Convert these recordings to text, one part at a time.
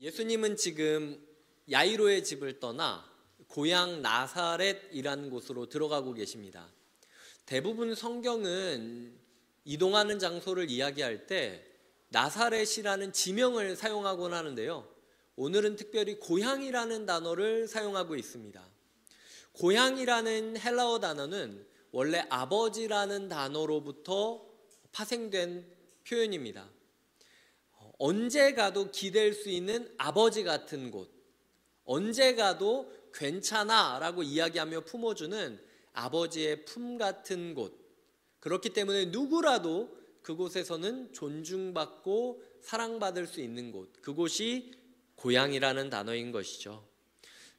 예수님은 지금 야이로의 집을 떠나 고향 나사렛이라는 곳으로 들어가고 계십니다. 대부분 성경은 이동하는 장소를 이야기할 때 나사렛이라는 지명을 사용하곤 하는데요. 오늘은 특별히 고향이라는 단어를 사용하고 있습니다. 고향이라는 헬라어 단어는 원래 아버지라는 단어로부터 파생된 표현입니다. 언제 가도 기댈 수 있는 아버지 같은 곳, 언제 가도 괜찮아 라고 이야기하며 품어주는 아버지의 품 같은 곳, 그렇기 때문에 누구라도 그곳에서는 존중받고 사랑받을 수 있는 곳, 그곳이 고향이라는 단어인 것이죠.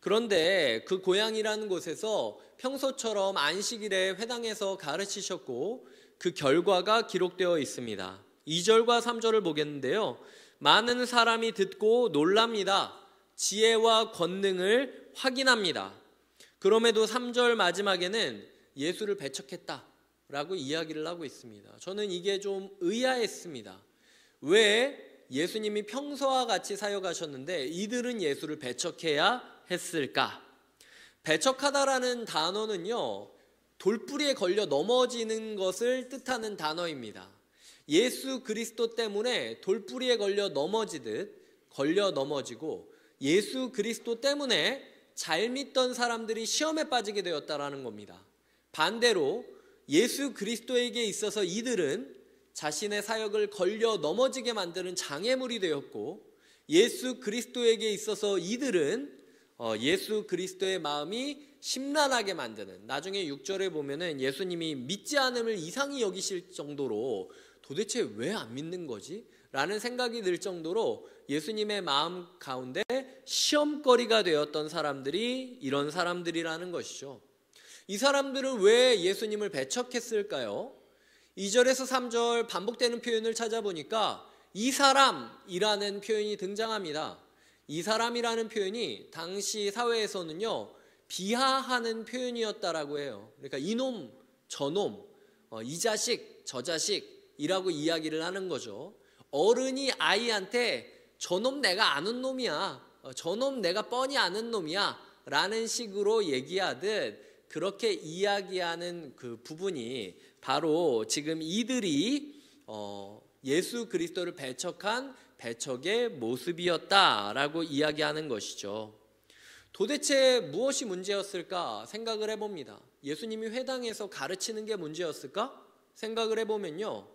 그런데 그 고향이라는 곳에서 평소처럼 안식일에 회당에서 가르치셨고 그 결과가 기록되어 있습니다. 2절과 3절을 보겠는데요. 많은 사람이 듣고 놀랍니다. 지혜와 권능을 확인합니다. 그럼에도 3절 마지막에는 예수를 배척했다라고 이야기를 하고 있습니다. 저는 이게 좀 의아했습니다. 왜 예수님이 평소와 같이 사역하셨는데 이들은 예수를 배척해야 했을까? 배척하다라는 단어는요, 돌뿌리에 걸려 넘어지는 것을 뜻하는 단어입니다. 예수 그리스도 때문에 돌뿌리에 걸려 넘어지듯 걸려 넘어지고 예수 그리스도 때문에 잘 믿던 사람들이 시험에 빠지게 되었다라는 겁니다. 반대로 예수 그리스도에게 있어서 이들은 자신의 사역을 걸려 넘어지게 만드는 장애물이 되었고, 예수 그리스도에게 있어서 이들은 예수 그리스도의 마음이 심란하게 만드는, 나중에 6절에 보면은 예수님이 믿지 않음을 이상히 여기실 정도로 도대체 왜 안 믿는 거지? 라는 생각이 들 정도로 예수님의 마음 가운데 시험거리가 되었던 사람들이 이런 사람들이라는 것이죠. 이 사람들은 왜 예수님을 배척했을까요? 2절에서 3절 반복되는 표현을 찾아보니까 이 사람이라는 표현이 등장합니다. 이 사람이라는 표현이 당시 사회에서는요, 비하하는 표현이었다라고 해요. 그러니까 이놈, 저놈, 이 자식, 저 자식이라고 이야기를 하는 거죠. 어른이 아이한테 저놈 내가 아는 놈이야, 저놈 내가 뻔히 아는 놈이야 라는 식으로 얘기하듯 그렇게 이야기하는 그 부분이 바로 지금 이들이 예수 그리스도를 배척한 배척의 모습이었다라고 이야기하는 것이죠. 도대체 무엇이 문제였을까 생각을 해봅니다. 예수님이 회당에서 가르치는 게 문제였을까 생각을 해보면요,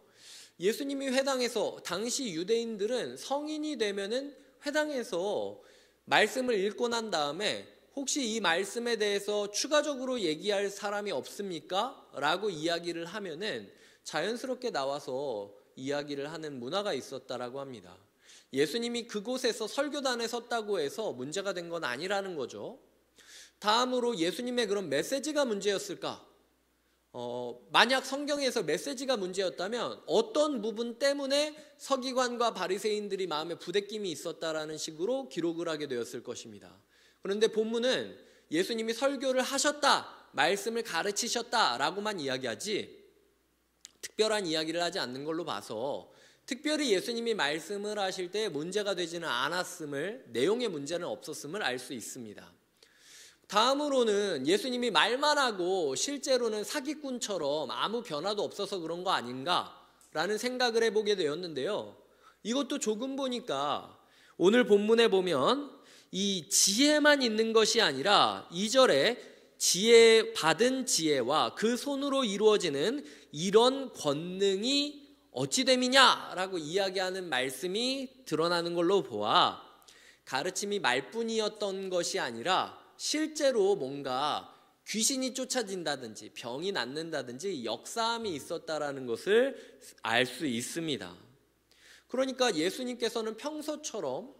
예수님이 회당에서, 당시 유대인들은 성인이 되면은 회당에서 말씀을 읽고 난 다음에 혹시 이 말씀에 대해서 추가적으로 얘기할 사람이 없습니까? 라고 이야기를 하면은 자연스럽게 나와서 이야기를 하는 문화가 있었다라고 합니다. 예수님이 그곳에서 설교단에 섰다고 해서 문제가 된 건 아니라는 거죠. 다음으로 예수님의 그런 메시지가 문제였을까? 만약 성경에서 메시지가 문제였다면 어떤 부분 때문에 서기관과 바리새인들이 마음에 부대낌이 있었다라는 식으로 기록을 하게 되었을 것입니다. 그런데 본문은 예수님이 설교를 하셨다, 말씀을 가르치셨다라고만 이야기하지 특별한 이야기를 하지 않는 걸로 봐서 특별히 예수님이 말씀을 하실 때 문제가 되지는 않았음을, 내용의 문제는 없었음을 알 수 있습니다. 다음으로는 예수님이 말만 하고 실제로는 사기꾼처럼 아무 변화도 없어서 그런 거 아닌가라는 생각을 해보게 되었는데요. 이것도 조금 보니까 오늘 본문에 보면 이 지혜만 있는 것이 아니라 2절에 지혜, 받은 지혜와 그 손으로 이루어지는 이런 권능이 어찌 됨이냐라고 이야기하는 말씀이 드러나는 걸로 보아 가르침이 말뿐이었던 것이 아니라 실제로 뭔가 귀신이 쫓아진다든지 병이 낫는다든지 역사함이 있었다라는 것을 알 수 있습니다. 그러니까 예수님께서는 평소처럼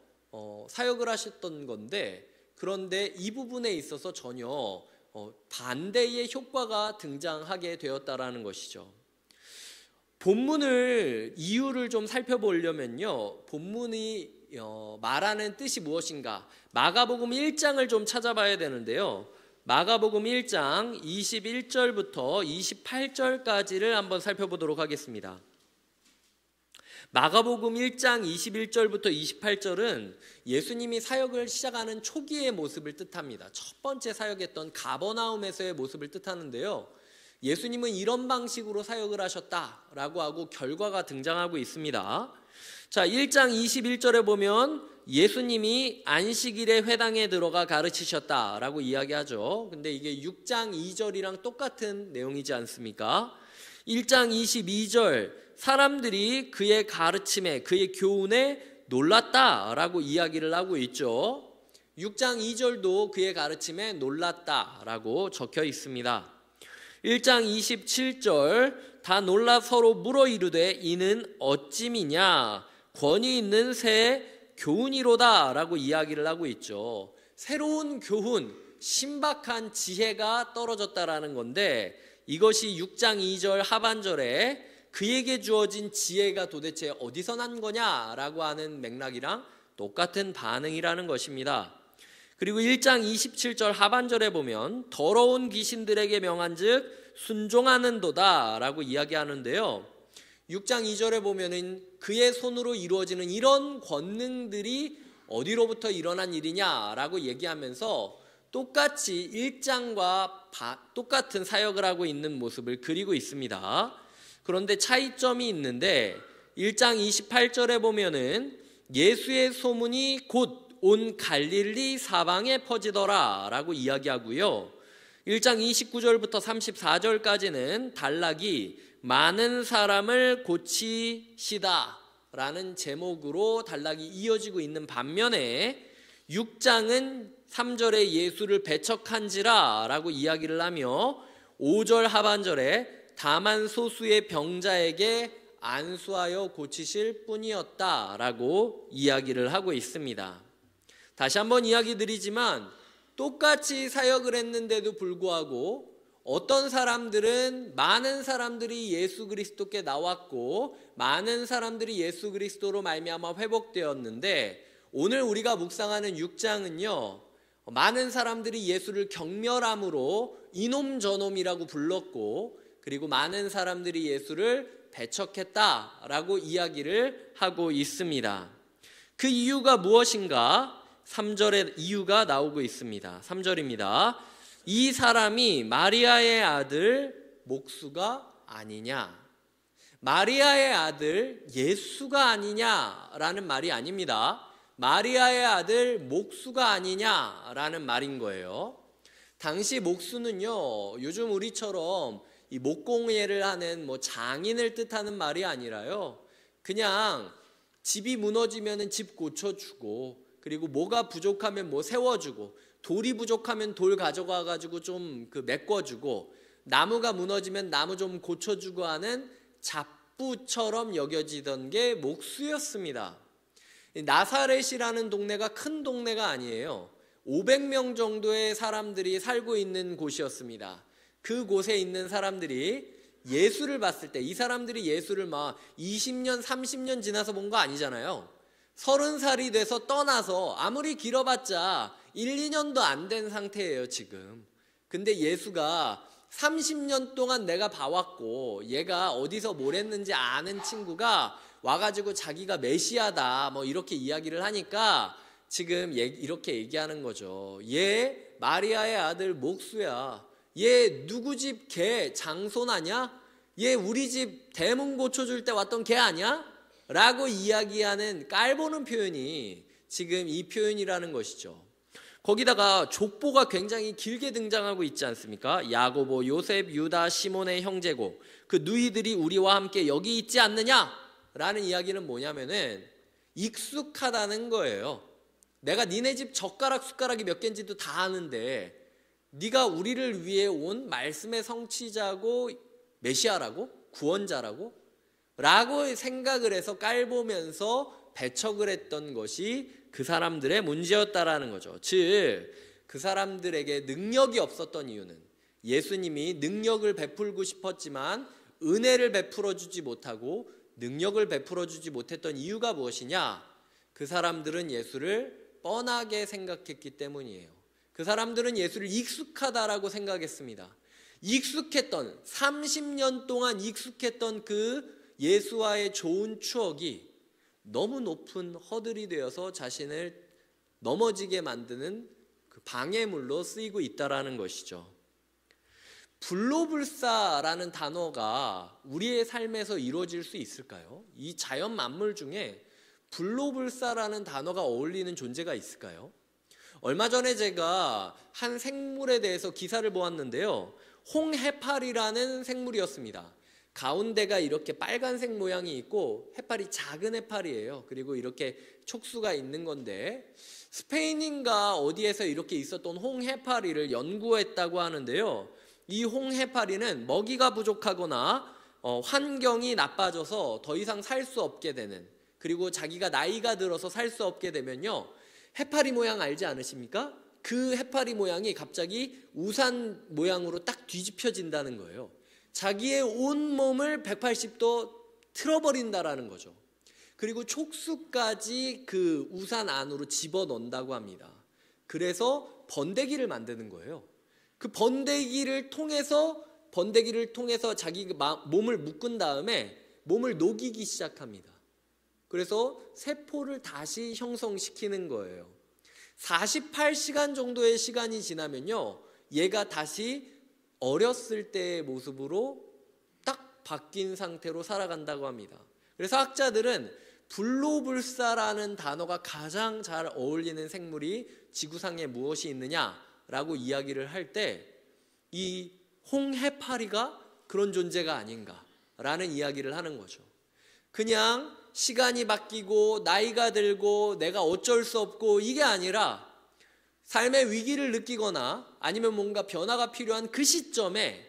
사역을 하셨던 건데, 그런데 이 부분에 있어서 전혀 반대의 효과가 등장하게 되었다라는 것이죠. 본문을 이유를 좀 살펴보려면요, 본문이 말하는 뜻이 무엇인가, 마가복음 1장을 좀 찾아봐야 되는데요, 마가복음 1장 21절부터 28절까지를 한번 살펴보도록 하겠습니다. 마가복음 1장 21절부터 28절은 예수님이 사역을 시작하는 초기의 모습을 뜻합니다. 첫 번째 사역했던 가버나움에서의 모습을 뜻하는데요. 예수님은 이런 방식으로 사역을 하셨다라고 하고 결과가 등장하고 있습니다. 자, 1장 21절에 보면 예수님이 안식일에 회당에 들어가 가르치셨다라고 이야기하죠. 근데 이게 6장 2절이랑 똑같은 내용이지 않습니까? 1장 22절 사람들이 그의 가르침에 그의 교훈에 놀랐다라고 이야기를 하고 있죠. 6장 2절도 그의 가르침에 놀랐다라고 적혀 있습니다. 1장 27절 다 놀라 서로 물어 이르되 이는 어찌미냐 권위 있는 새 교훈이로다 라고 이야기를 하고 있죠. 새로운 교훈, 신박한 지혜가 떨어졌다라는 건데 이것이 6장 2절 하반절에 그에게 주어진 지혜가 도대체 어디서 난 거냐라고 하는 맥락이랑 똑같은 반응이라는 것입니다. 그리고 1장 27절 하반절에 보면 더러운 귀신들에게 명한즉 순종하는도다 라고 이야기하는데요. 6장 2절에 보면은 그의 손으로 이루어지는 이런 권능들이 어디로부터 일어난 일이냐라고 얘기하면서 똑같이 1장과 똑같은 사역을 하고 있는 모습을 그리고 있습니다. 그런데 차이점이 있는데 1장 28절에 보면은 예수의 소문이 곧 온 갈릴리 사방에 퍼지더라 라고 이야기하고요. 1장 29절부터 34절까지는 단락이 많은 사람을 고치시다 라는 제목으로 단락이 이어지고 있는 반면에 6장은 3절에 예수를 배척한지라 라고 이야기를 하며 5절 하반절에 다만 소수의 병자에게 안수하여 고치실 뿐이었다 라고 이야기를 하고 있습니다. 다시 한번 이야기 드리지만 똑같이 사역을 했는데도 불구하고 어떤 사람들은 많은 사람들이 예수 그리스도께 나왔고 많은 사람들이 예수 그리스도로 말미암아 회복되었는데 오늘 우리가 묵상하는 6장은요 많은 사람들이 예수를 경멸함으로 이놈 저놈이라고 불렀고 그리고 많은 사람들이 예수를 배척했다라고 이야기를 하고 있습니다. 그 이유가 무엇인가? 3절에 이유가 나오고 있습니다. 3절입니다. 이 사람이 마리아의 아들 목수가 아니냐? 마리아의 아들 예수가 아니냐라는 말이 아닙니다. 마리아의 아들 목수가 아니냐라는 말인 거예요. 당시 목수는요, 요즘 우리처럼 이 목공예를 하는 장인을 뜻하는 말이 아니라요, 그냥 집이 무너지면 집 고쳐주고, 그리고 뭐가 부족하면 세워주고, 돌이 부족하면 돌 가져가 가지고 좀 메꿔주고, 나무가 무너지면 나무 좀 고쳐주고 하는 잡부처럼 여겨지던 게 목수였습니다. 나사렛이라는 동네가 큰 동네가 아니에요. 500명 정도의 사람들이 살고 있는 곳이었습니다. 그곳에 있는 사람들이 예수를 봤을 때, 이 사람들이 예수를 20년, 30년 지나서 본 거 아니잖아요. 30살이 돼서 떠나서 아무리 길어봤자 1, 2년도 안 된 상태예요, 지금. 근데 예수가 30년 동안 내가 봐왔고 얘가 어디서 뭘 했는지 아는 친구가 와가지고 자기가 메시아다 이렇게 이야기를 하니까 지금 이렇게 얘기하는 거죠. 얘 마리아의 아들 목수야. 얘 누구 집 개 장손아냐? 얘 우리 집 대문 고쳐줄 때 왔던 개 아니야? 라고 이야기하는 깔보는 표현이 지금 이 표현이라는 것이죠. 거기다가 족보가 굉장히 길게 등장하고 있지 않습니까? 야고보, 요셉, 유다, 시몬의 형제고 그 누이들이 우리와 함께 여기 있지 않느냐? 라는 이야기는 뭐냐면은 익숙하다는 거예요. 내가 니네 집 젓가락 숟가락이 몇 개인지도 다 아는데 네가 우리를 위해 온 말씀의 성취자고 메시아라고? 구원자라고? 라고 생각을 해서 깔보면서 배척을 했던 것이 그 사람들의 문제였다라는 거죠. 즉, 그 사람들에게 능력이 없었던 이유는 예수님이 능력을 베풀고 싶었지만 은혜를 베풀어 주지 못하고 능력을 베풀어 주지 못했던 이유가 무엇이냐? 그 사람들은 예수를 뻔하게 생각했기 때문이에요. 그 사람들은 예수를 익숙하다라고 생각했습니다. 익숙했던 30년 동안 익숙했던 그 예수와의 좋은 추억이 너무 높은 허들이 되어서 자신을 넘어지게 만드는 그 방해물로 쓰이고 있다라는 것이죠. 불로불사라는 단어가 우리의 삶에서 이루어질 수 있을까요? 이 자연 만물 중에 불로불사라는 단어가 어울리는 존재가 있을까요? 얼마 전에 제가 한 생물에 대해서 기사를 보았는데요. 홍해파리라는 생물이었습니다. 가운데가 이렇게 빨간색 모양이 있고 해파리 작은 해파리예요. 그리고 이렇게 촉수가 있는 건데 스페인인가 어디에서 이렇게 있었던 홍해파리를 연구했다고 하는데요. 이 홍해파리는 먹이가 부족하거나 환경이 나빠져서 더 이상 살 수 없게 되는, 그리고 자기가 나이가 들어서 살 수 없게 되면요, 해파리 모양 알지 않으십니까? 그 해파리 모양이 갑자기 우산 모양으로 딱 뒤집혀진다는 거예요. 자기의 온 몸을 180도 틀어버린다라는 거죠. 그리고 촉수까지 그 우산 안으로 집어넣는다고 합니다. 그래서 번데기를 만드는 거예요. 그 번데기를 통해서 자기 몸을 묶은 다음에 몸을 녹이기 시작합니다. 그래서 세포를 다시 형성시키는 거예요. 48시간 정도의 시간이 지나면요, 얘가 다시 어렸을 때의 모습으로 딱 바뀐 상태로 살아간다고 합니다. 그래서 학자들은 불로불사라는 단어가 가장 잘 어울리는 생물이 지구상에 무엇이 있느냐라고 이야기를 할 때 이 홍해파리가 그런 존재가 아닌가라는 이야기를 하는 거죠. 그냥 시간이 바뀌고 나이가 들고 내가 어쩔 수 없고 이게 아니라 삶의 위기를 느끼거나 아니면 뭔가 변화가 필요한 그 시점에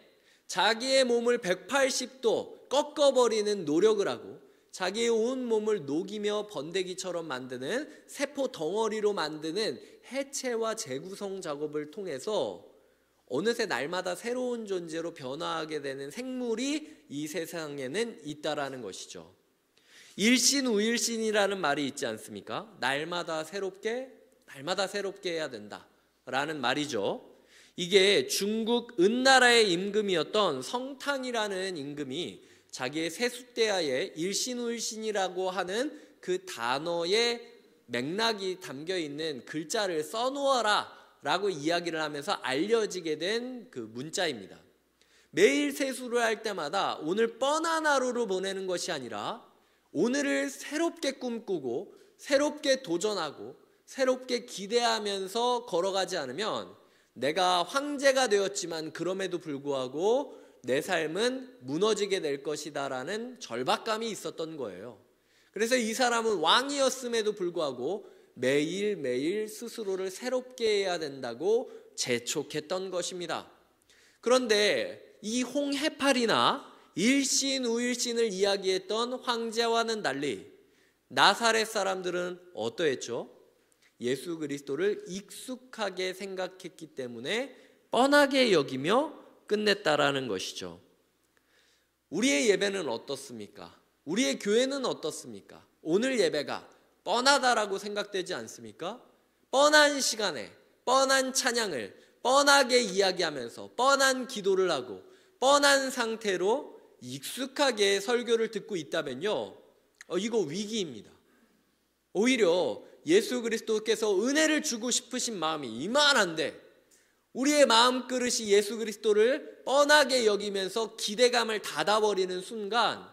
자기의 몸을 180도 꺾어버리는 노력을 하고 자기의 온 몸을 녹이며 번데기처럼 만드는 세포 덩어리로 만드는 해체와 재구성 작업을 통해서 어느새 날마다 새로운 존재로 변화하게 되는 생물이 이 세상에는 있다라는 것이죠. 일신우일신이라는 말이 있지 않습니까? 날마다 새롭게 해야 된다라는 말이죠. 이게 중국 은나라의 임금이었던 성탕이라는 임금이 자기의 세숫대야에 일신우일신이라고 하는 그 단어의 맥락이 담겨있는 글자를 써놓아라 라고 이야기를 하면서 알려지게 된 그 문자입니다. 매일 세수를 할 때마다 오늘 뻔한 하루를 보내는 것이 아니라 오늘을 새롭게 꿈꾸고 새롭게 도전하고 새롭게 기대하면서 걸어가지 않으면 내가 황제가 되었지만 그럼에도 불구하고 내 삶은 무너지게 될 것이다 라는 절박감이 있었던 거예요. 그래서 이 사람은 왕이었음에도 불구하고 매일매일 스스로를 새롭게 해야 된다고 재촉했던 것입니다. 그런데 이 홍해파리나 일신우일신을 이야기했던 황제와는 달리 나사렛 사람들은 어떠했죠? 예수 그리스도를 익숙하게 생각했기 때문에 뻔하게 여기며 끝냈다라는 것이죠. 우리의 예배는 어떻습니까? 우리의 교회는 어떻습니까? 오늘 예배가 뻔하다라고 생각되지 않습니까? 뻔한 시간에 뻔한 찬양을 뻔하게 이야기하면서 뻔한 기도를 하고 뻔한 상태로 익숙하게 설교를 듣고 있다면요, 이거 위기입니다. 오히려 예수 그리스도께서 은혜를 주고 싶으신 마음이 이만한데 우리의 마음그릇이 예수 그리스도를 뻔하게 여기면서 기대감을 닫아버리는 순간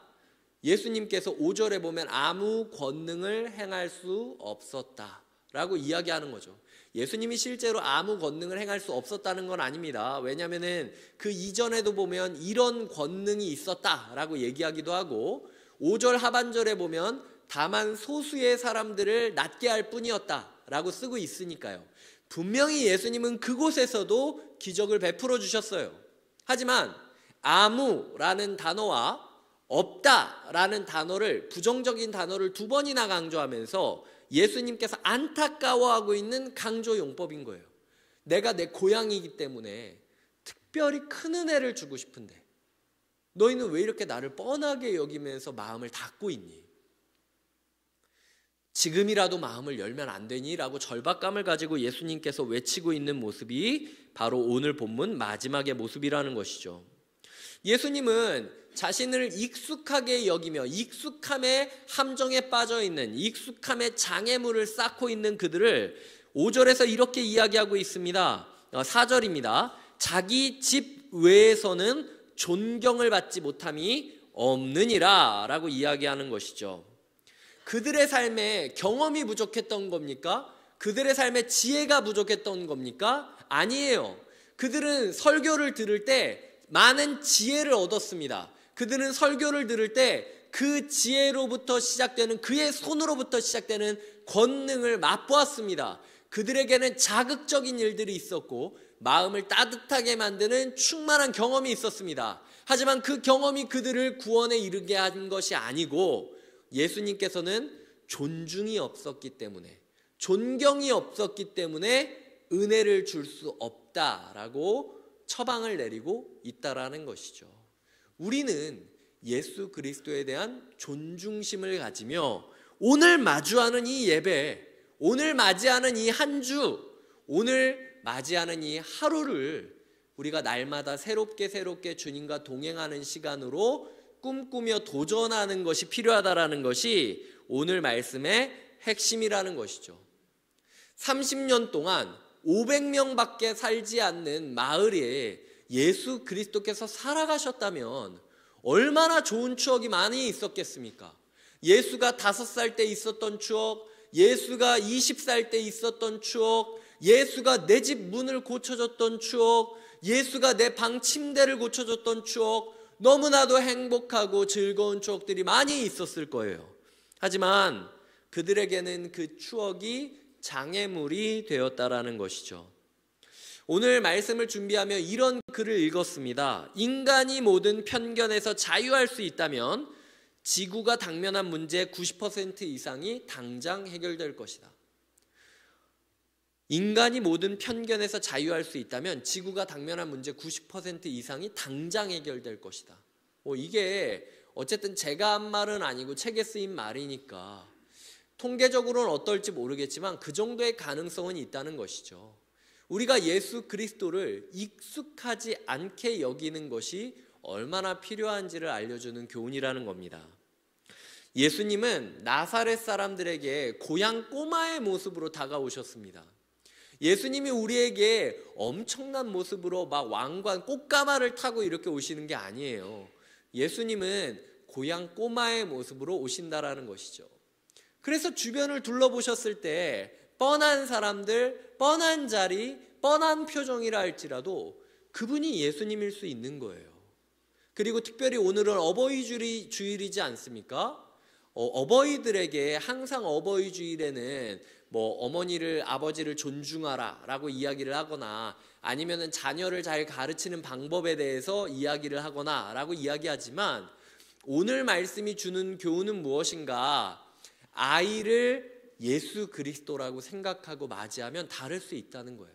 예수님께서 5절에 보면 아무 권능을 행할 수 없었다라고 이야기하는 거죠. 예수님이 실제로 아무 권능을 행할 수 없었다는 건 아닙니다. 왜냐하면 그 이전에도 보면 이런 권능이 있었다라고 얘기하기도 하고 5절 하반절에 보면 다만 소수의 사람들을 낫게 할 뿐이었다라고 쓰고 있으니까요. 분명히 예수님은 그곳에서도 기적을 베풀어 주셨어요. 하지만 아무라는 단어와 없다라는 단어를, 부정적인 단어를 두 번이나 강조하면서 예수님께서 안타까워하고 있는 강조 용법인 거예요. 내가 내 고향이기 때문에 특별히 큰 은혜를 주고 싶은데 너희는 왜 이렇게 나를 뻔하게 여기면서 마음을 닫고 있니? 지금이라도 마음을 열면 안 되니? 라고 절박감을 가지고 예수님께서 외치고 있는 모습이 바로 오늘 본문 마지막의 모습이라는 것이죠. 예수님은 자신을 익숙하게 여기며 익숙함의 함정에 빠져 있는, 익숙함의 장애물을 쌓고 있는 그들을 5절에서 이렇게 이야기하고 있습니다. 4절입니다. 자기 집 외에서는 존경을 받지 못함이 없느니라 라고 이야기하는 것이죠. 그들의 삶에 경험이 부족했던 겁니까? 그들의 삶에 지혜가 부족했던 겁니까? 아니에요. 그들은 설교를 들을 때 많은 지혜를 얻었습니다. 그들은 설교를 들을 때 그 지혜로부터 시작되는, 그의 손으로부터 시작되는 권능을 맛보았습니다. 그들에게는 자극적인 일들이 있었고 마음을 따뜻하게 만드는 충만한 경험이 있었습니다. 하지만 그 경험이 그들을 구원에 이르게 한 것이 아니고, 예수님께서는 존중이 없었기 때문에, 존경이 없었기 때문에 은혜를 줄 수 없다라고 처방을 내리고 있다라는 것이죠. 우리는 예수 그리스도에 대한 존중심을 가지며 오늘 마주하는 이 예배, 오늘 맞이하는 이 한 주, 오늘 맞이하는 이 하루를 우리가 날마다 새롭게 주님과 동행하는 시간으로 꿈꾸며 도전하는 것이 필요하다라는 것이 오늘 말씀의 핵심이라는 것이죠. 30년 동안 500명밖에 살지 않는 마을에 예수 그리스도께서 살아가셨다면 얼마나 좋은 추억이 많이 있었겠습니까? 예수가 5살 때 있었던 추억, 예수가 20살 때 있었던 추억, 예수가 내 집 문을 고쳐줬던 추억, 예수가 내 방 침대를 고쳐줬던 추억, 너무나도 행복하고 즐거운 추억들이 많이 있었을 거예요. 하지만 그들에게는 그 추억이 장애물이 되었다라는 것이죠. 오늘 말씀을 준비하며 이런 글을 읽었습니다. 인간이 모든 편견에서 자유할 수 있다면 지구가 당면한 문제 90% 이상이 당장 해결될 것이다. 인간이 모든 편견에서 자유할 수 있다면 지구가 당면한 문제 90% 이상이 당장 해결될 것이다. 이게 어쨌든 제가 한 말은 아니고 책에 쓰인 말이니까 통계적으로는 어떨지 모르겠지만 그 정도의 가능성은 있다는 것이죠. 우리가 예수 그리스도를 익숙하지 않게 여기는 것이 얼마나 필요한지를 알려주는 교훈이라는 겁니다. 예수님은 나사렛 사람들에게 고향 꼬마의 모습으로 다가오셨습니다. 예수님이 우리에게 엄청난 모습으로 막 왕관, 꽃가마를 타고 이렇게 오시는 게 아니에요. 예수님은 고향 꼬마의 모습으로 오신다라는 것이죠. 그래서 주변을 둘러보셨을 때 뻔한 사람들, 뻔한 자리, 뻔한 표정이라 할지라도 그분이 예수님일 수 있는 거예요. 그리고 특별히 오늘은 어버이 주일이지 않습니까? 어버이들에게 항상 어버이 주일에는 어머니를, 아버지를 존중하라 라고 이야기를 하거나 아니면은 자녀를 잘 가르치는 방법에 대해서 이야기를 하거나 라고 이야기하지만, 오늘 말씀이 주는 교훈은 무엇인가? 아이를 예수 그리스도라고 생각하고 맞이하면 다를 수 있다는 거예요.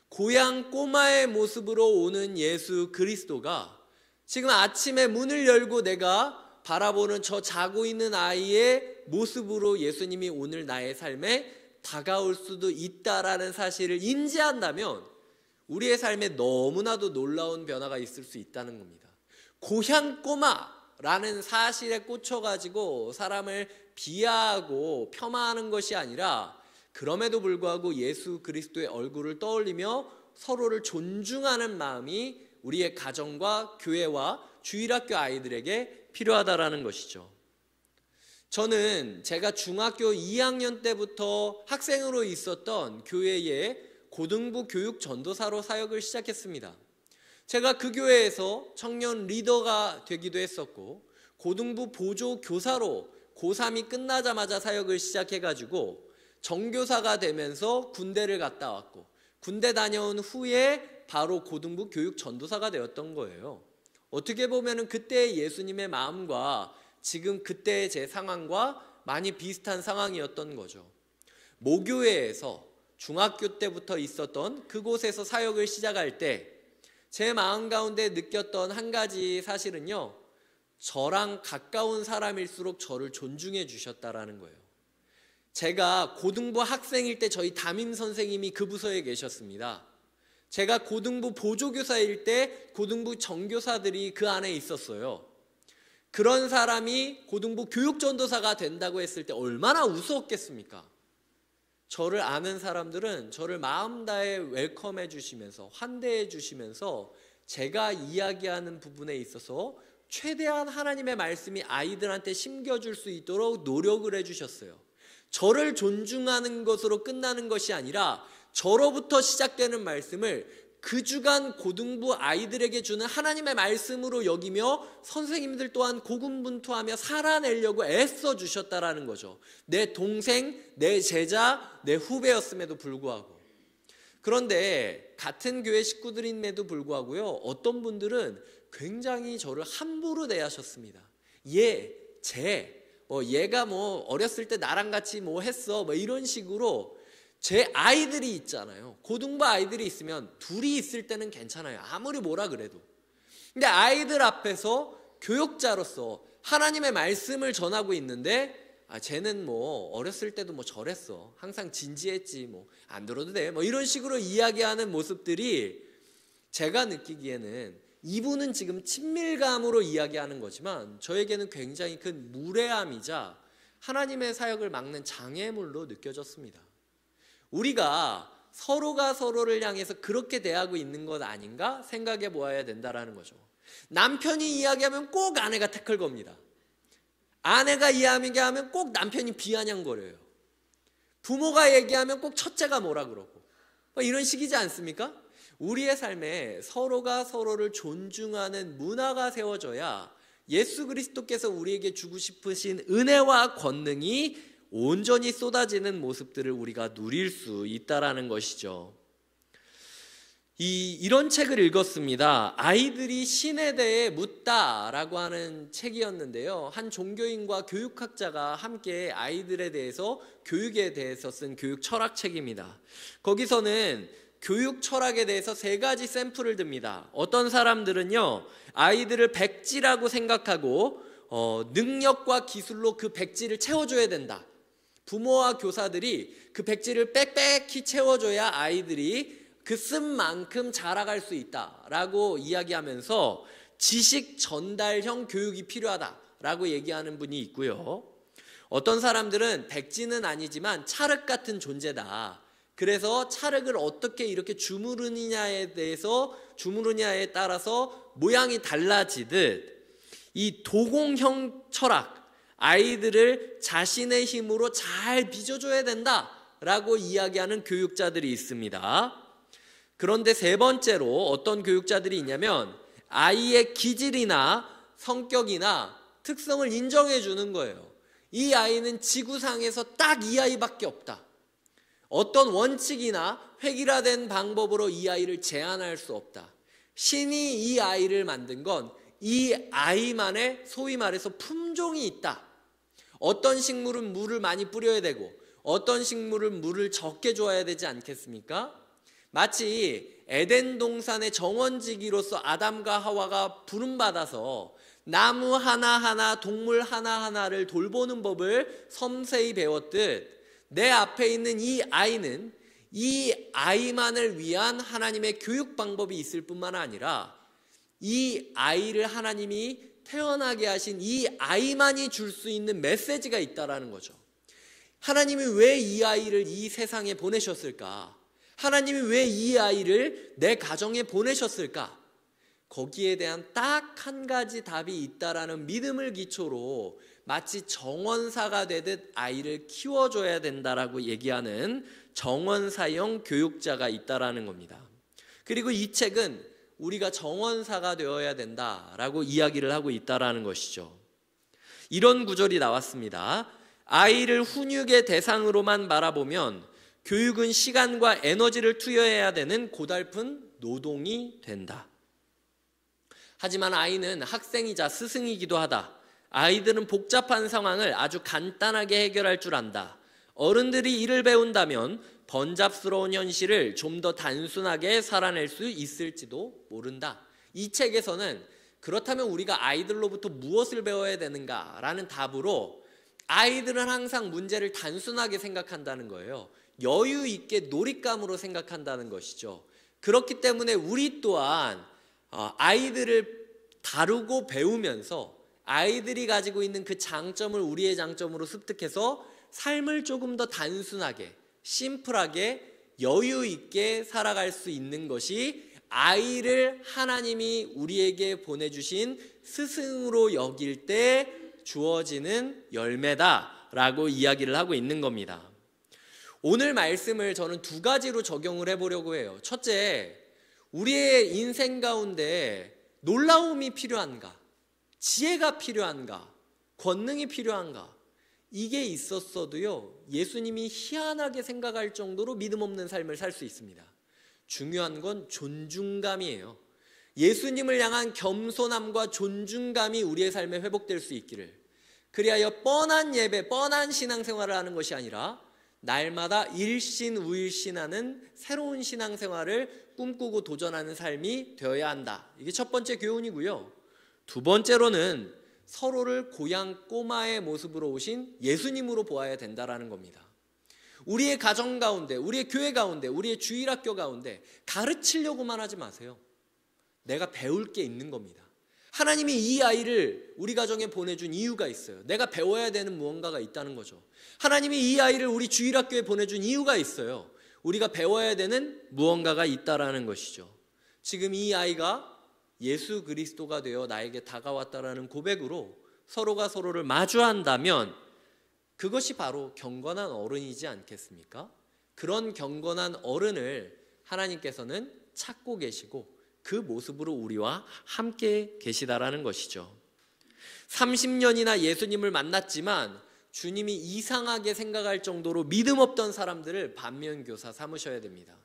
고향 꼬마의 모습으로 오는 예수 그리스도가 지금 아침에 문을 열고 내가 바라보는 저 자고 있는 아이의 모습으로 예수님이 오늘 나의 삶에 다가올 수도 있다라는 사실을 인지한다면 우리의 삶에 너무나도 놀라운 변화가 있을 수 있다는 겁니다. 고향 꼬마라는 사실에 꽂혀가지고 사람을 비하하고 폄하하는 것이 아니라, 그럼에도 불구하고 예수 그리스도의 얼굴을 떠올리며 서로를 존중하는 마음이 우리의 가정과 교회와 주일학교 아이들에게 필요하다라는 것이죠. 저는 제가 중학교 2학년 때부터 학생으로 있었던 교회의 고등부 교육 전도사로 사역을 시작했습니다. 제가 그 교회에서 청년 리더가 되기도 했었고, 고등부 보조 교사로 고3이 끝나자마자 사역을 시작해가지고 정교사가 되면서 군대를 갔다 왔고, 군대 다녀온 후에 바로 고등부 교육 전도사가 되었던 거예요. 어떻게 보면은 그때의 예수님의 마음과 지금 그때의 제 상황과 많이 비슷한 상황이었던 거죠. 모교회에서 중학교 때부터 있었던 그곳에서 사역을 시작할 때 제 마음 가운데 느꼈던 한 가지 사실은요, 저랑 가까운 사람일수록 저를 존중해 주셨다라는 거예요. 제가 고등부 학생일 때 저희 담임 선생님이 그 부서에 계셨습니다. 제가 고등부 보조교사일 때 고등부 정교사들이 그 안에 있었어요. 그런 사람이 고등부 교육전도사가 된다고 했을 때 얼마나 우스웠겠습니까? 저를 아는 사람들은 저를 마음 다해 웰컴해 주시면서 환대해 주시면서 제가 이야기하는 부분에 있어서 최대한 하나님의 말씀이 아이들한테 심겨줄 수 있도록 노력을 해주셨어요. 저를 존중하는 것으로 끝나는 것이 아니라 저로부터 시작되는 말씀을 그 주간 고등부 아이들에게 주는 하나님의 말씀으로 여기며 선생님들 또한 고군분투하며 살아내려고 애써 주셨다라는 거죠. 내 동생, 내 제자, 내 후배였음에도 불구하고. 그런데 같은 교회 식구들임에도 불구하고요, 어떤 분들은 굉장히 저를 함부로 대하셨습니다. 얘가 어렸을 때 나랑 같이 했어, 이런 식으로. 제 아이들이 있잖아요. 고등부 아이들이 있으면 둘이 있을 때는 괜찮아요. 아무리 뭐라 그래도. 근데 아이들 앞에서 교육자로서 하나님의 말씀을 전하고 있는데 쟤는 어렸을 때도 저랬어. 항상 진지했지. 안 들어도 돼. 이런 식으로 이야기하는 모습들이 제가 느끼기에는 이분은 지금 친밀감으로 이야기하는 거지만 저에게는 굉장히 큰 무례함이자 하나님의 사역을 막는 장애물로 느껴졌습니다. 우리가 서로가 서로를 향해서 그렇게 대하고 있는 것 아닌가 생각해 보아야 된다라는 거죠. 남편이 이야기하면 꼭 아내가 태클 겁니다. 아내가 이야기하면 꼭 남편이 비아냥거려요. 부모가 얘기하면 꼭 첫째가 뭐라 그러고 이런 식이지 않습니까? 우리의 삶에 서로가 서로를 존중하는 문화가 세워져야 예수 그리스도께서 우리에게 주고 싶으신 은혜와 권능이 온전히 쏟아지는 모습들을 우리가 누릴 수 있다라는 것이죠. 이런 책을 읽었습니다. 아이들이 신에 대해 묻다라고 하는 책이었는데요. 한 종교인과 교육학자가 함께 아이들에 대해서 교육에 대해서 쓴 교육 철학책입니다. 거기서는 교육 철학에 대해서 3가지 샘플을 듭니다. 어떤 사람들은요, 아이들을 백지라고 생각하고 능력과 기술로 그 백지를 채워줘야 된다. 부모와 교사들이 그 백지를 빽빽히 채워줘야 아이들이 그 쓴 만큼 자라갈 수 있다라고 이야기하면서 지식 전달형 교육이 필요하다라고 얘기하는 분이 있고요. 어떤 사람들은 백지는 아니지만 찰흙 같은 존재다. 그래서 찰흙을 어떻게 이렇게 주무르느냐에 따라서 모양이 달라지듯 이 도공형 철학, 아이들을 자신의 힘으로 잘 빚어줘야 된다라고 이야기하는 교육자들이 있습니다. 그런데 3번째로 어떤 교육자들이 있냐면 아이의 기질이나 성격이나 특성을 인정해 주는 거예요. 이 아이는 지구상에서 딱 이 아이밖에 없다. 어떤 원칙이나 획일화된 방법으로 이 아이를 제한할 수 없다. 신이 이 아이를 만든 건 이 아이만의 소위 말해서 품종이 있다. 어떤 식물은 물을 많이 뿌려야 되고 어떤 식물은 물을 적게 줘야 되지 않겠습니까? 마치 에덴 동산의 정원지기로서 아담과 하와가 부름받아서 나무 하나하나, 동물 하나하나를 돌보는 법을 섬세히 배웠듯 내 앞에 있는 이 아이는 이 아이만을 위한 하나님의 교육 방법이 있을 뿐만 아니라 이 아이를 하나님이 태어나게 하신 이 아이만이 줄 수 있는 메시지가 있다라는 거죠. 하나님이 왜 이 아이를 이 세상에 보내셨을까? 하나님이 왜 이 아이를 내 가정에 보내셨을까? 거기에 대한 딱 한 가지 답이 있다라는 믿음을 기초로 마치 정원사가 되듯 아이를 키워줘야 된다라고 얘기하는 정원사형 교육자가 있다라는 겁니다. 그리고 이 책은 우리가 정원사가 되어야 된다라고 이야기를 하고 있다라는 것이죠. 이런 구절이 나왔습니다. 아이를 훈육의 대상으로만 바라보면 교육은 시간과 에너지를 투여해야 되는 고달픈 노동이 된다. 하지만 아이는 학생이자 스승이기도 하다. 아이들은 복잡한 상황을 아주 간단하게 해결할 줄 안다. 어른들이 이를 배운다면 번잡스러운 현실을 좀 더 단순하게 살아낼 수 있을지도 모른다. 이 책에서는 그렇다면 우리가 아이들로부터 무엇을 배워야 되는가라는 답으로 아이들은 항상 문제를 단순하게 생각한다는 거예요. 여유 있게 놀잇감으로 생각한다는 것이죠. 그렇기 때문에 우리 또한 아이들을 다루고 배우면서 아이들이 가지고 있는 그 장점을 우리의 장점으로 습득해서 삶을 조금 더 단순하게, 심플하게, 여유 있게 살아갈 수 있는 것이 아이를 하나님이 우리에게 보내주신 스승으로 여길 때 주어지는 열매다라고 이야기를 하고 있는 겁니다. 오늘 말씀을 저는 두 가지로 적용을 해보려고 해요. 첫째, 우리의 인생 가운데 놀라움이 필요한가? 지혜가 필요한가? 권능이 필요한가? 이게 있었어도요, 예수님이 희한하게 생각할 정도로 믿음 없는 삶을 살 수 있습니다. 중요한 건 존중감이에요. 예수님을 향한 겸손함과 존중감이 우리의 삶에 회복될 수 있기를, 그리하여 뻔한 예배, 뻔한 신앙생활을 하는 것이 아니라 날마다 일신우일신하는 새로운 신앙생활을 꿈꾸고 도전하는 삶이 되어야 한다. 이게 첫 번째 교훈이고요. 두 번째로는 서로를 고향 꼬마의 모습으로 오신 예수님으로 보아야 된다라는 겁니다. 우리의 가정 가운데, 우리의 교회 가운데, 우리의 주일학교 가운데 가르치려고만 하지 마세요. 내가 배울 게 있는 겁니다. 하나님이 이 아이를 우리 가정에 보내준 이유가 있어요. 내가 배워야 되는 무언가가 있다는 거죠. 하나님이 이 아이를 우리 주일학교에 보내준 이유가 있어요. 우리가 배워야 되는 무언가가 있다라는 것이죠. 지금 이 아이가 예수 그리스도가 되어 나에게 다가왔다라는 고백으로 서로가 서로를 마주한다면 그것이 바로 경건한 어른이지 않겠습니까? 그런 경건한 어른을 하나님께서는 찾고 계시고 그 모습으로 우리와 함께 계시다라는 것이죠. 30년이나 예수님을 만났지만 주님이 이상하게 생각할 정도로 믿음 없던 사람들을 반면교사 삼으셔야 됩니다.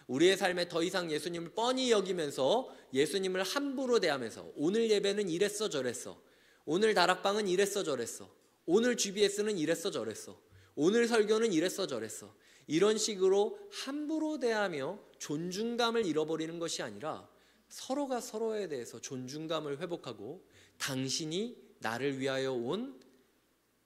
우리의 삶에 더 이상 예수님을 뻔히 여기면서 예수님을 함부로 대하면서 오늘 예배는 이랬어 저랬어, 오늘 다락방은 이랬어 저랬어, 오늘 GBS는 이랬어 저랬어, 오늘 설교는 이랬어 저랬어, 이런 식으로 함부로 대하며 존중감을 잃어버리는 것이 아니라 서로가 서로에 대해서 존중감을 회복하고 당신이 나를 위하여 온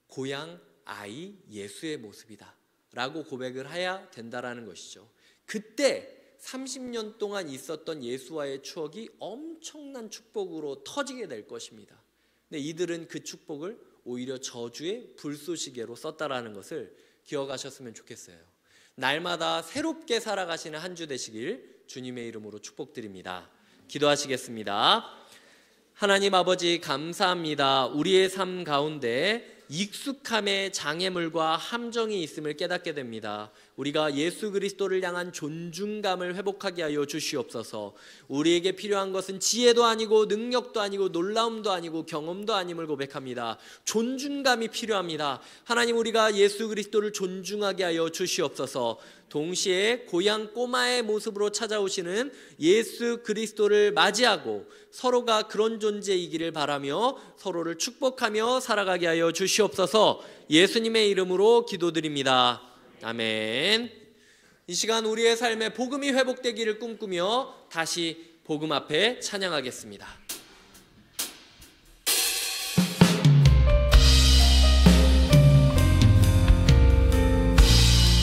고향 아이 예수의 모습이다 라고 고백을 해야 된다라는 것이죠. 그때 30년 동안 있었던 예수와의 추억이 엄청난 축복으로 터지게 될 것입니다. 근데 이들은 그 축복을 오히려 저주의 불쏘시개로 썼다라는 것을 기억하셨으면 좋겠어요. 날마다 새롭게 살아가시는 한 주 되시길 주님의 이름으로 축복드립니다. 기도하시겠습니다. 하나님 아버지 감사합니다. 우리의 삶 가운데 익숙함의 장애물과 함정이 있음을 깨닫게 됩니다. 우리가 예수 그리스도를 향한 존중감을 회복하게 하여 주시옵소서. 우리에게 필요한 것은 지혜도 아니고 능력도 아니고 놀라움도 아니고 경험도 아님을 고백합니다. 존중감이 필요합니다. 하나님, 우리가 예수 그리스도를 존중하게 하여 주시옵소서. 동시에 고향 꼬마의 모습으로 찾아오시는 예수 그리스도를 맞이하고 서로가 그런 존재이기를 바라며 서로를 축복하며 살아가게 하여 주시옵소서. 예수님의 이름으로 기도드립니다. 아멘. 이 시간 우리의 삶에 복음이 회복되기를 꿈꾸며 다시 복음 앞에 찬양하겠습니다.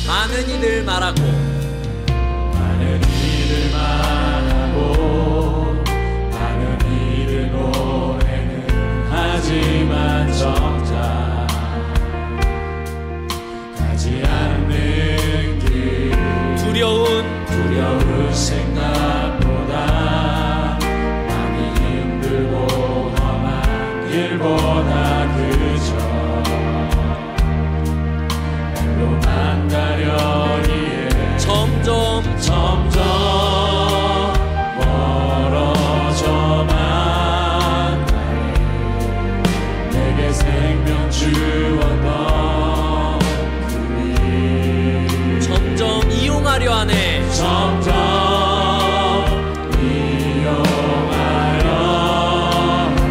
많은 이들 말하고 많은 이들 노래는 하지만 정작 가지 않는 길 두려운 생각보다 많이 힘들고 험한 길보다 그저 날로만 가려니에 점점 멀어져만 가네. 내게 생명 주었던 그리 점점 이용하려 하네. 점점 이용하려 하네.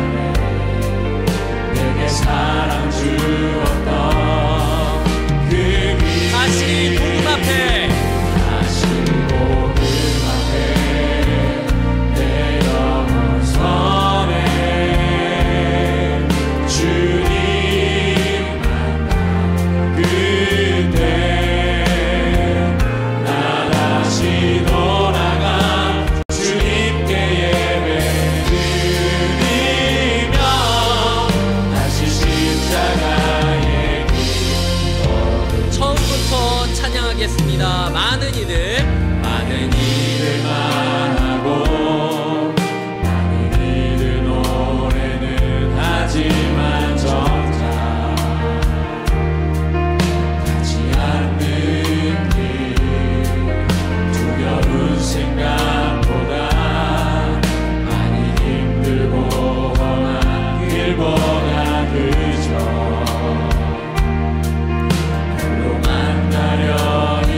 내게 사랑 주었던 다시 복음 앞에 찬양합시다. 많은 이들 말하고 많은 이들 노래는 하지만 정작 가지 않는 길 두려운 생각보다 많이 힘들고 험한 길보다 그저 별로 만나려니 해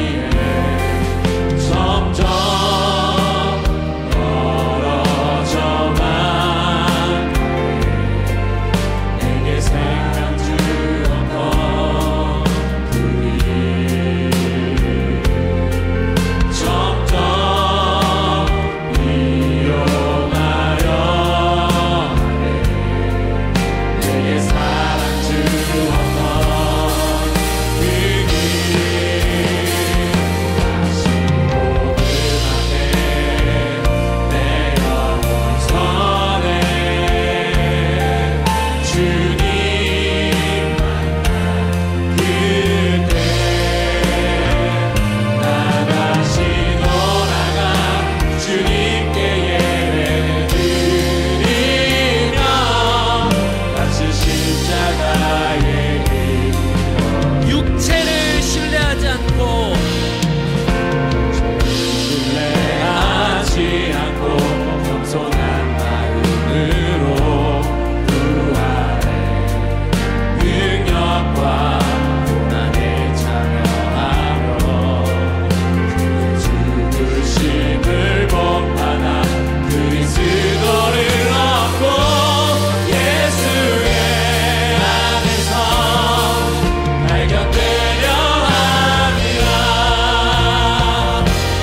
점점 멀어져만 내게 생명 주었던 그 길 점점 이용하려 하네 내게 사랑 주었던 그 길 다시 모든 앞에 내 영혼 선해 주님 만나 그때 나 다시 돌아가 주님께 예배드리며 같이 십자가의 길 육체를 신뢰하지 않고 신뢰하지 않고 겸손한 마음으로 그 안에 능력과 고난에 참여하며 그의 죽으심을 본받아 그리스도를 얻고 예수의 안에서 발견되려 합니다.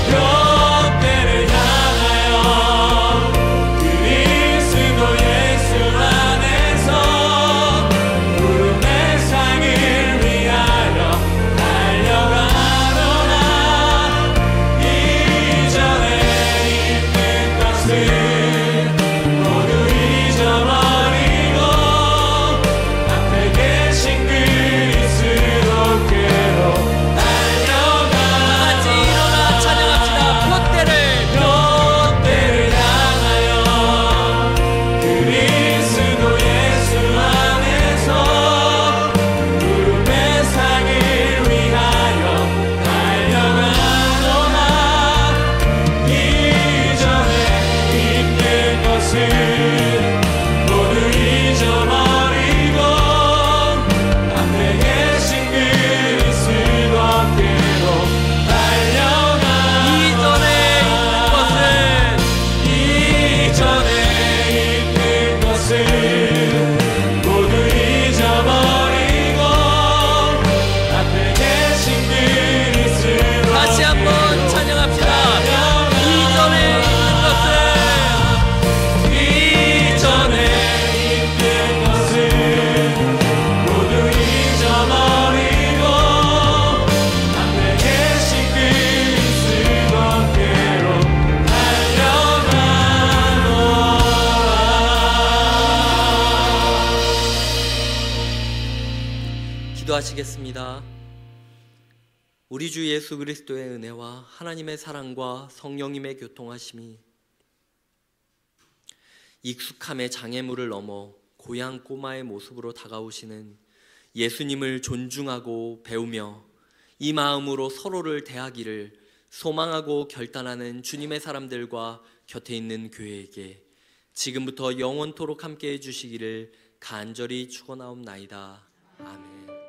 교대를 향하여 그리스도 예수 안에서 구름의 상을 위하여 달려가노라. 이전에 있는 것을 모두 잊어버리고 앞에 계신 그리스도께로 달려가 같이 일어나 찬양합시다. 표대를 교대를 향하여 그리스도 예수 안에서 구름의 상을 위하여 달려가노라. 이전에 있는 것을 모두 잊어버리고 앞에 계신 그리스도께로 달려가. 이전에 있는 것은 이전에 있는 것을 모두 잊어버리고 앞에 계신 그리스도 다시 한번 찬양합시다. 이전에 있는 것은 이전에 있는 것을 모두 잊어버리고 앞에 계신 그리스도께로 달려가노라. 기도하시겠습니다. 우리 주 예수 그리스도의 은혜와 하나님의 사랑과 성령님의 교통하심이 익숙함의 장애물을 넘어 고향 꼬마의 모습으로 다가오시는 예수님을 존중하고 배우며 이 마음으로 서로를 대하기를 소망하고 결단하는 주님의 사람들과 곁에 있는 교회에게 지금부터 영원토록 함께해 주시기를 간절히 축원하옵나이다. 아멘.